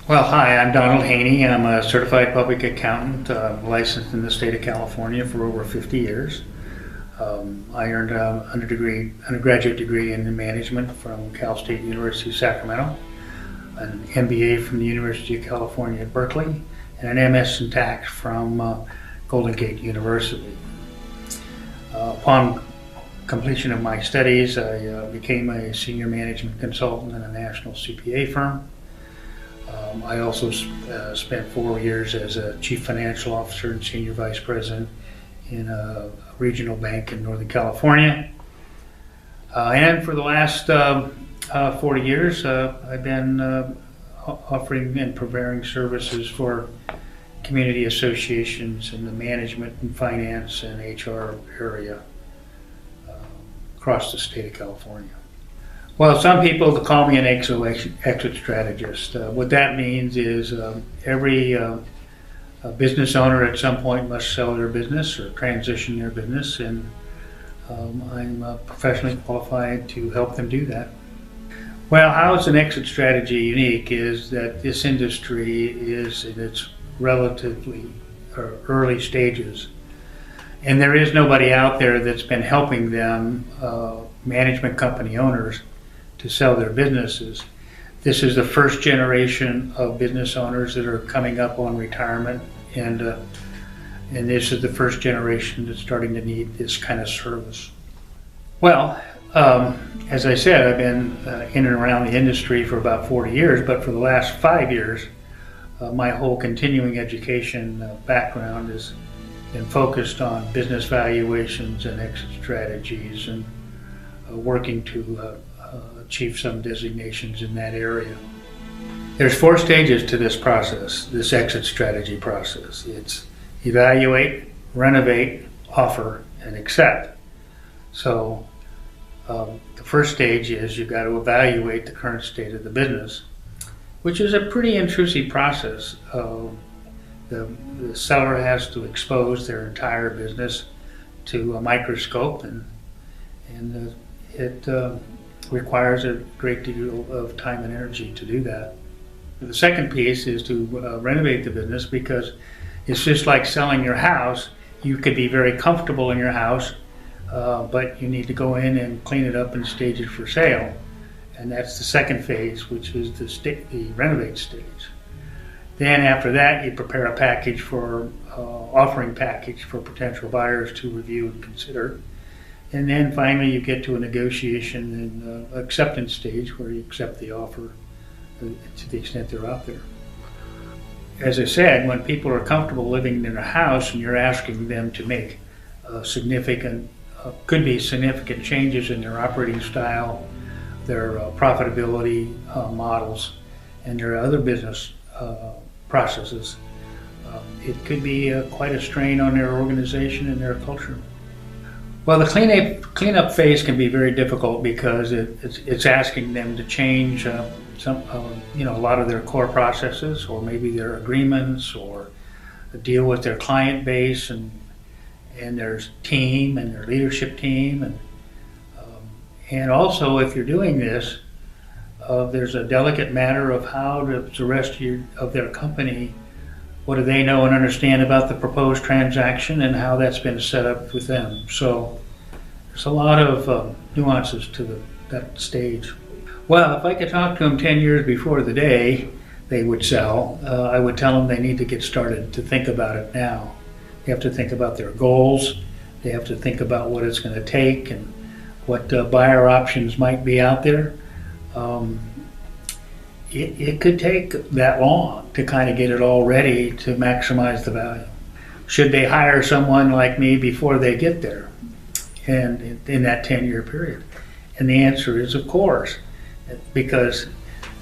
Well, hi, I'm Donald Haney. I'm a certified public accountant, licensed in the state of California for over 50 years. I earned an undergraduate degree in management from Cal State University, Sacramento, an MBA from the University of California at Berkeley, and an MS in tax from Golden Gate University. Upon completion of my studies, I became a senior management consultant in a national CPA firm. I also spent 4 years as a chief financial officer and senior vice president in a regional bank in Northern California. And for the last 40 years, I've been offering and providing services for community associations in the management and finance and HR area across the state of California. Well, some people call me an exit strategist. What that means is every business owner at some point must sell their business or transition their business, and I'm professionally qualified to help them do that. Well, how is an exit strategy unique is that this industry is in its relatively early stages, and there is nobody out there that's been helping them, management company owners, to sell their businesses. This is the first generation of business owners that are coming up on retirement, and this is the first generation that's starting to need this kind of service. Well, as I said, I've been in and around the industry for about 40 years, but for the last 5 years, my whole continuing education background has been focused on business valuations and exit strategies, and working to achieve some designations in that area. There's 4 stages to this process, this exit strategy process. It's evaluate, renovate, offer, and accept. So the first stage is you've got to evaluate the current state of the business, which is a pretty intrusive process. The seller has to expose their entire business to a microscope, and it requires a great deal of time and energy to do that. The second piece is to renovate the business, because it's just like selling your house. You could be very comfortable in your house, but you need to go in and clean it up and stage it for sale. And that's the second phase, which is the renovate stage. Then after that, you prepare a package for offering package for potential buyers to review and consider. And then finally you get to a negotiation and acceptance stage, where you accept the offer to the extent they're out there. As I said, when people are comfortable living in a house and you're asking them to make could be significant changes in their operating style, their profitability models, and their other business processes, it could be quite a strain on their organization and their culture. Well, the cleanup phase can be very difficult, because it's asking them to change a lot of their core processes, or maybe their agreements, or deal with their client base and their team and their leadership team, and also, if you're doing this, there's a delicate matter of how the rest of their company, what do they know and understand about the proposed transaction, and how that's been set up with them. So there's a lot of nuances to that stage. Well, if I could talk to them 10 years before the day they would sell, I would tell them they need to get started to think about it now. They have to think about their goals. They have to think about what it's going to take and what buyer options might be out there. It could take that long to kind of get it all ready to maximize the value. Should they hire someone like me before they get there, and in that 10-year period? And the answer is, of course, because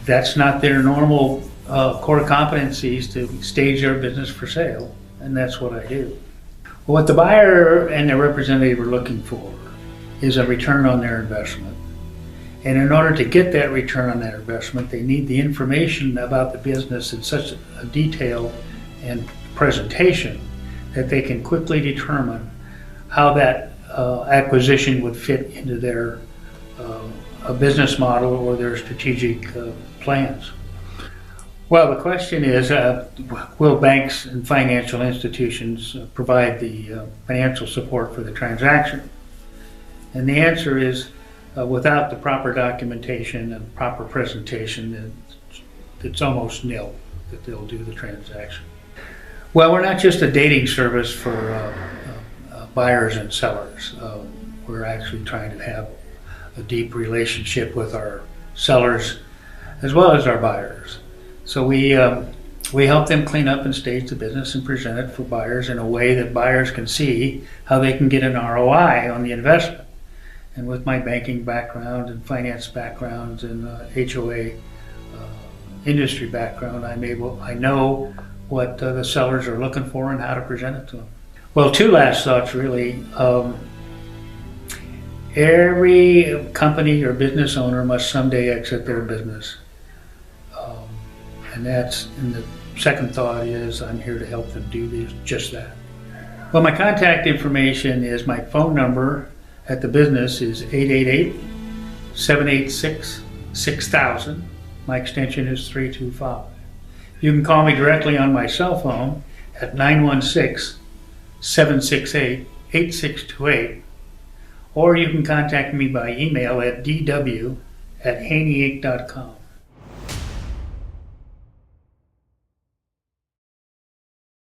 that's not their normal core competencies to stage their business for sale, and that's what I do. What the buyer and their representative are looking for is a return on their investment. And in order to get that return on their investment, they need the information about the business in such a detail and presentation that they can quickly determine how that acquisition would fit into their business model or their strategic plans. Well, the question is, will banks and financial institutions provide the financial support for the transaction? And the answer is, without the proper documentation and proper presentation, it's almost nil that they'll do the transaction. Well, we're not just a dating service for buyers and sellers. We're actually trying to have a deep relationship with our sellers as well as our buyers. So we help them clean up and stage the business and present it for buyers in a way that buyers can see how they can get an ROI on the investment. And with my banking background and finance background and HOA industry background, I know what the sellers are looking for and how to present it to them. Well, two last thoughts really. Every company or business owner must someday exit their business. And the second thought is I'm here to help them do just that. Well, my contact information is my phone number at the business is 888-786-6000. My extension is 325. You can call me directly on my cell phone at 916-768-8628, or you can contact me by email at dw@haneyinc.com.